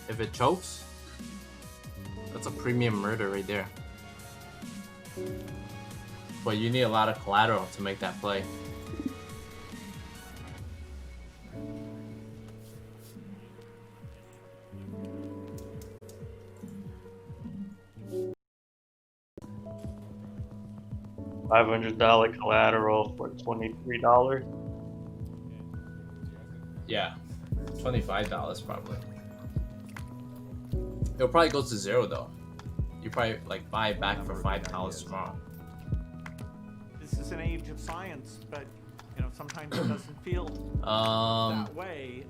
If it chokes, that's a premium murder right there. But you need a lot of collateral to make that play. $500 collateral for $23. Yeah, $25 probably. It'll probably go to zero though. You probably like buy it back for $5 tomorrow. This is an age of science, but you know sometimes it doesn't feel that way.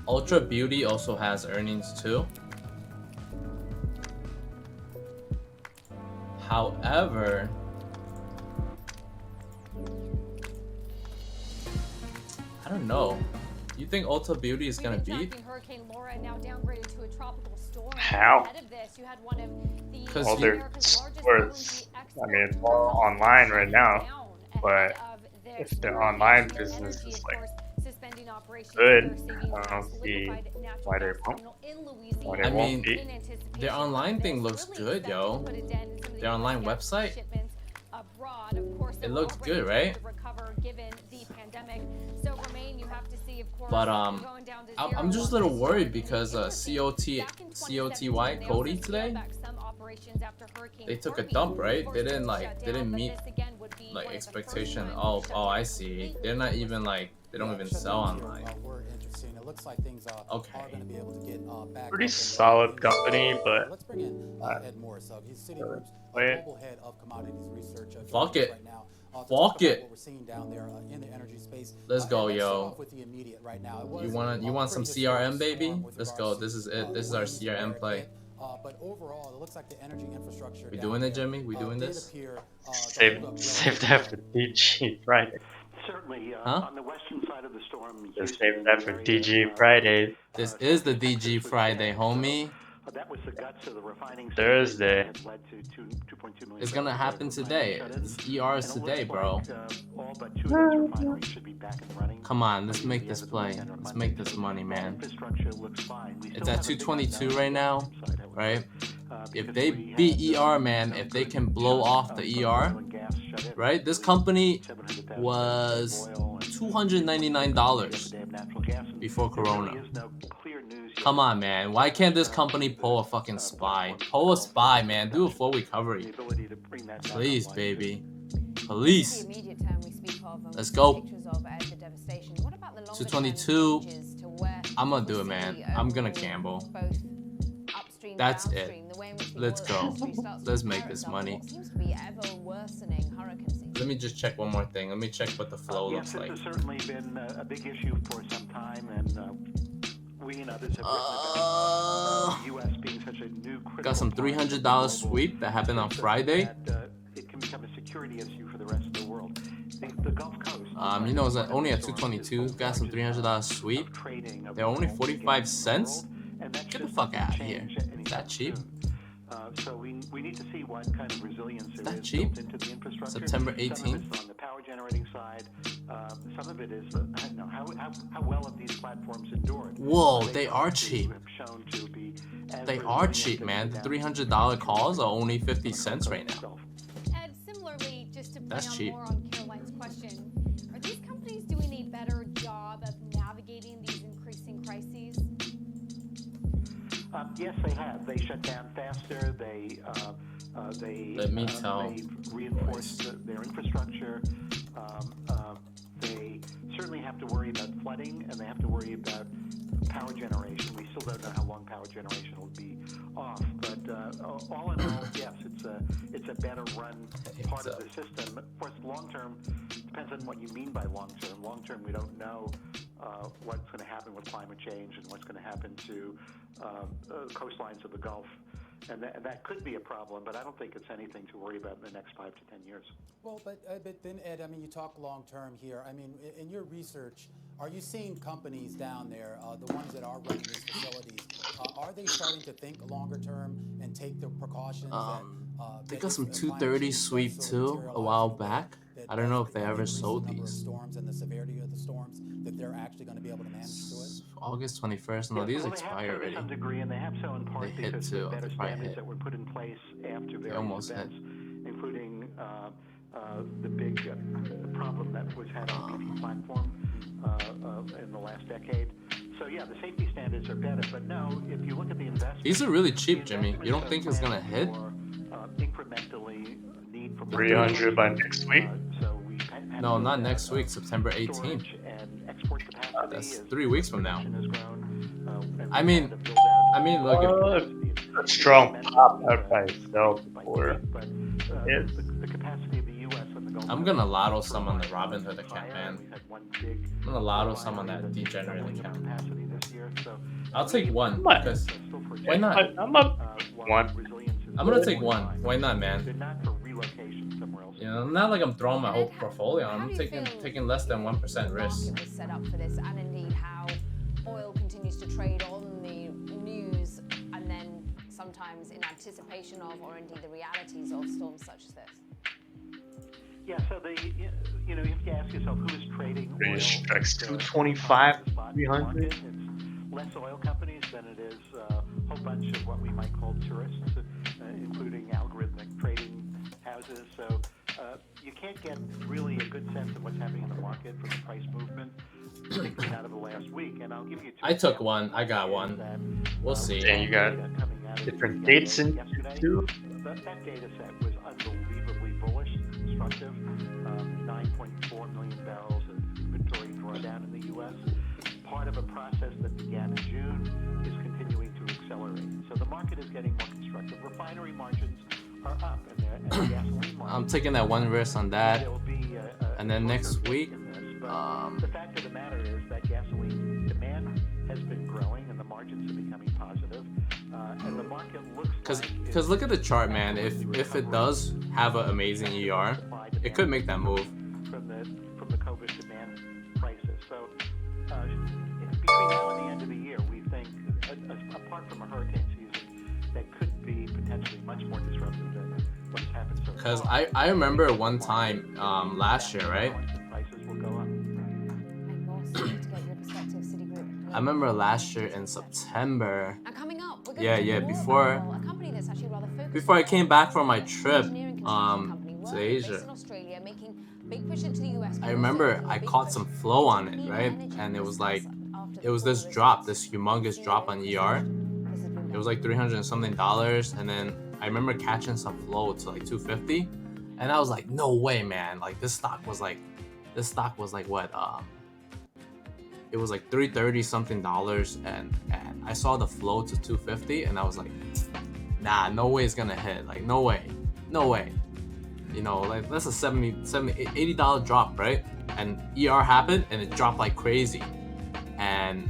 ULTA Beauty also has earnings too. However, I don't know. You think ULTA Beauty is gonna beat? Hurricane Laura now downgraded to a tropical storm. How? Ahead of this, you had one of the Well, they're stores. I mean, it's all online right now. But if the online business is like good, I don't see why they won't. I mean, their online thing looks good, yo. Their online website, it looks good, right? But I'm just a little worried because COTY Cody today, they took a dump, right? They didn't meet like expectation. Oh, I see. They're not even like, they don't even sell online. Okay. Pretty solid company, but fuck it. Fuck it. Let's go, yo. You want some CRM, baby? Let's go. This is it. This is our CRM play. But overall, it looks like the energy infrastructure. We doing it, Jimmy? We doing this? Save that for DG Friday. Certainly, Huh? on the western side of the storm. Just save that for DG Friday. This is the DG Friday, homie. That was the guts of the refining Thursday. It's gonna happen today. It's ERs today, bro. Come on, let's make this play. Let's make this money, man. It's at 222 right now, right? If they beat ER, man, if they can blow off the ER, right? This company was $299 before Corona. Come on, man. Why can't this company pull a fucking SPY? Pull a SPY, man. Do a full recovery. Please, baby. Please. Let's go. 222. I'm gonna do it, man. I'm gonna gamble. That's it. Let's go. Let's make this money. Let me just check one more thing. Let me check what the flow looks like. This has certainly been a big issue for some time, and we and others have written about the U.S. being such a new got some $300 sweep that happened on Friday. It can become a security issue for the rest of the world. The Gulf Coast. You know, it's only at 222. Got some $300 sweep. They're only 45 cents. Get the fuck out of here. Is that cheap? So we need to see what kind of resilience there is cheap? built into the infrastructure. September Some of 18th. it's on the power generating side. Some of it is how well have these platforms endured? Whoa, they are cheap. Have shown to be as They are cheap, man. The $300 calls are only 50 cents right now. Ed, similarly, just to play That's on cheap. more on Caroline's question, are these companies doing a better job of navigating these increasing crises? Yes, they have. They shut down faster. They Let me tell. They reinforced their infrastructure. They certainly have to worry about flooding, and they have to worry about power generation. We still don't know how long power generation will be off, but all in all, yes, it's a better run part of the system. Of course, long term depends on what you mean by long term. Long term, we don't know what's going to happen with climate change and what's going to happen to coastlines of the Gulf. And that could be a problem, but I don't think it's anything to worry about in the next 5 to 10 years. Well, but then, Ed, I mean, you talk long term here. I mean, in your research, are you seeing companies down there, the ones that are running these facilities, are they starting to think longer term and take the precautions? They got some 230 sweep too a while back. I don't know if the they ever increasing sold number of these. storms and the severity of the storms, that they're actually going to be able to manage through it? August 21st. No, Yeah, these well, they have expire so to already. some degree, and they have so in They part hit because too. of better They probably standards hit. that were put in place after They various almost hit. events, including the big problem that was had on the BP platform in the last decade. So yeah, the safety standards are better, but no, if you look at the investment, These are really cheap, Jimmy. You don't think it's gonna hit? Incrementally need from 300 by next week. so we had to No, build not out, next week, September 18th. storage and export capacity That's as 3 weeks from now. production has grown, and I we've mean, had to build out look, A strong pop out by itself before it. the capacity of the U.S. and the Gulf I'm Coast gonna lotto is some on the higher. Robinhood account, man. We've had one big I'm gonna lotto some on that refinery that's degenerate doubling its account. capacity this year. So I'll take one What? because still for why not? I'm up while one. resilience is I'm gonna more take one. defined. Why not, They're man? not for relocation somewhere else. You know, not like I'm throwing my whole Ed, portfolio. how I'm do you taking feel less than 1% the risk. market was set up for this, and indeed how oil continues to trade on the news, and then sometimes in anticipation of, or indeed the realities of storms such as this? Yeah, so you know, you have to ask yourself who is trading It oil. strikes at the 225, spot 300. market. It's less oil companies than it is a whole bunch of what we might call tourists, including algorithmic trading houses. So you can't get really a good sense of what's happening in the market from the price movement particularly out of the last week. And I'll give you two I took examples. one. I got one. We'll see. And you got different dates in too. That data set was unbelievably bullish, constructive. 9.4 million barrels of inventory drawdown in the U.S. Part of a process that began in June is continuing to accelerate. So the market is getting more constructive. Refinery margins are up, and the gasoline margins. I'm taking that one risk on that. There'll be And then next week, the fact of the matter is that gasoline demand has been growing, and the margins are becoming positive. And the market looks because look at the chart, man. If it does have an amazing ER, it could make that move. from the COVID demand crisis. So between now and the end of the year, we think, apart from a hurricane season, that could be potentially much more disruptive than what has happened so far. Because I remember one time last year, right? Prices will go up. And Ross, to get your perspective, Citigroup. I remember last year in September. And coming up, we're Yeah, going to yeah, talk more before- about a company that's actually rather focused Before I on came back from my an trip engineering construction company to working Asia, based in Australia, making big push into the US, but I also remember making a I big caught push some flow on into it, clean right? energy. And it was Discuss like, after it was the this call drop, results. this humongous drop on ER. This has been It was like $300 and something, and then I remember catching some flow to like 250, and I was like, no way, man! Like this stock was like what? It was like $330 something, and I saw the flow to 250, and I was like, nah, no way it's gonna hit. Like no way. You know, like that's a $80 drop, right? And ER happened, and it dropped like crazy, and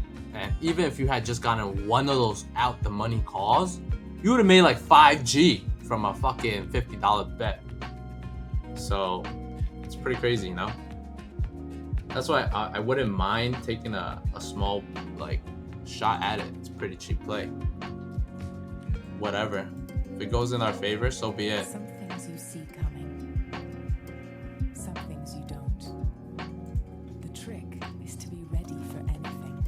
even if you had just gotten one of those out the money calls, you would have made like 5G from a fucking $50 bet. So it's pretty crazy, you know? That's why I wouldn't mind taking a small like shot at it. It's a pretty cheap play. Whatever. If it goes in our favor, so be it. Some things you see coming, some things you don't. The trick is to be ready for anything.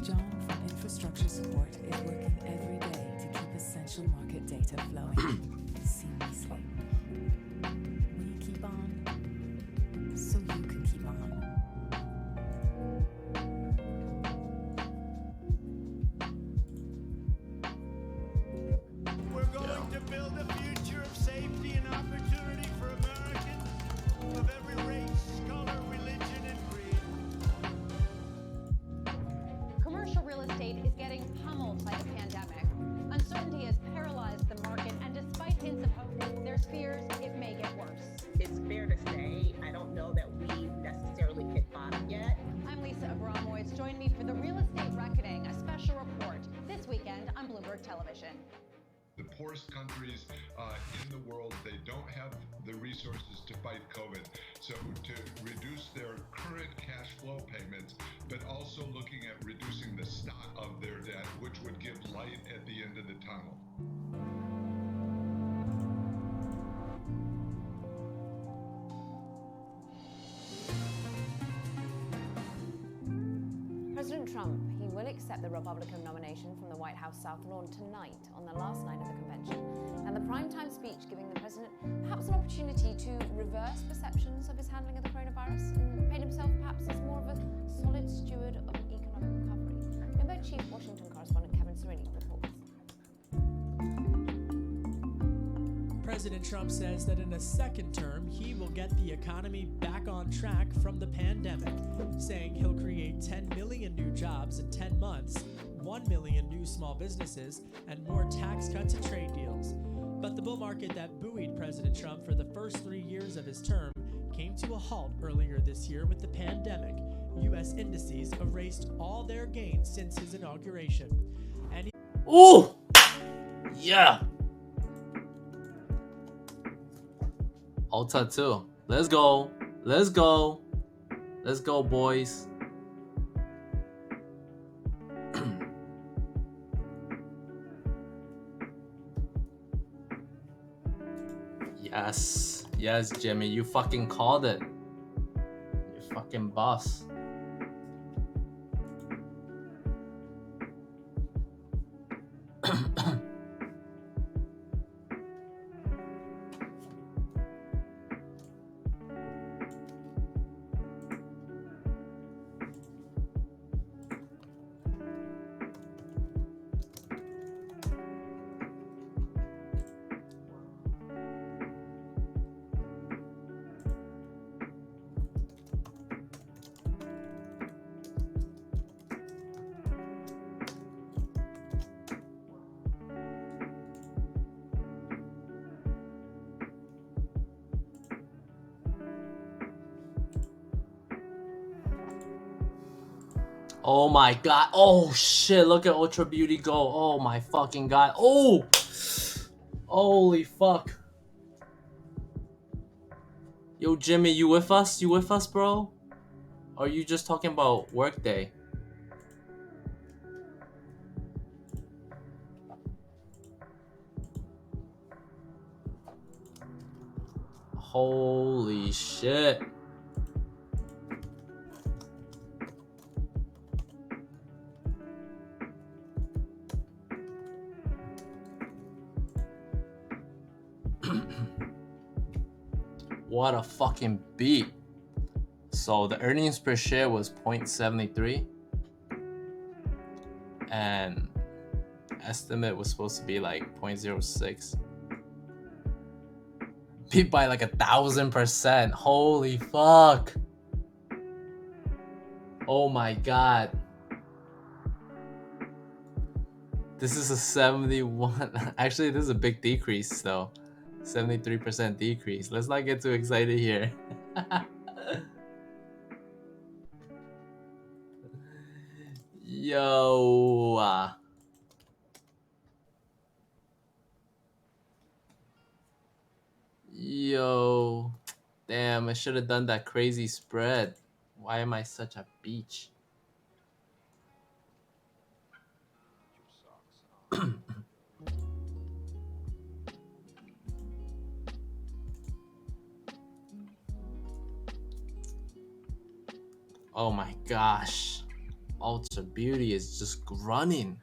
John from Infrastructure Support is working every day to keep essential market data flowing seamlessly. We keep on, so you can keep on. We're going to build a future of safety and opportunity for Americans of every race, color, religion, and creed. Commercial real estate is getting pummeled by the pandemic. Uncertainty has paralyzed the market, and despite hints of hope, there's fears it may get worse. It's fair to say, I don't know that we necessarily hit bottom yet. I'm Lisa Abramovic. Join me for the Real Estate Reckoning, a special report this weekend on Bloomberg Television. The poorest countries in the world, they don't have the resources to fight COVID. So to reduce their current cash flow payments, but also looking at reducing the stock of their debt, which would give light at the end of the tunnel. Trump, he will accept the Republican nomination from the White House South Lawn tonight on the last night of the convention. And the primetime speech giving the president perhaps an opportunity to reverse perceptions of his handling of the coronavirus and paint himself perhaps as more of a solid steward of an economic recovery. Bloomberg Chief Washington correspondent Kevin Serini reports. President Trump says that in a second term, he will get the economy back on track from the pandemic, saying he'll create 10 million new jobs in 10 months, 1 million new small businesses, and more tax cuts and trade deals. But the bull market that buoyed President Trump for the first 3 years of his term came to a halt earlier this year with the pandemic. U.S. indices erased all their gains since his inauguration. And Ooh! Yeah! ULTA 2. Let's go. Let's go. Let's go, boys. Yes. Yes, Jimmy. You fucking called it. You fucking boss. Oh my god. Oh shit. Look at Ultra Beauty go. Oh my fucking god. Oh! Holy fuck. Yo, Jimmy, you with us? You with us, bro? Or are you just talking about workday? Holy shit. What a fucking beat. So the earnings per share was 0.73 and estimate was supposed to be like 0.06. Beat by like 1,000%. Holy fuck. Oh my god. This is a 71. Actually, this is a big decrease though. 73% decrease. Let's not get too excited here. Yo. Yo. Damn, I should have done that crazy spread. Why am I such a beach? Oh my gosh. Ultra Beauty is just running.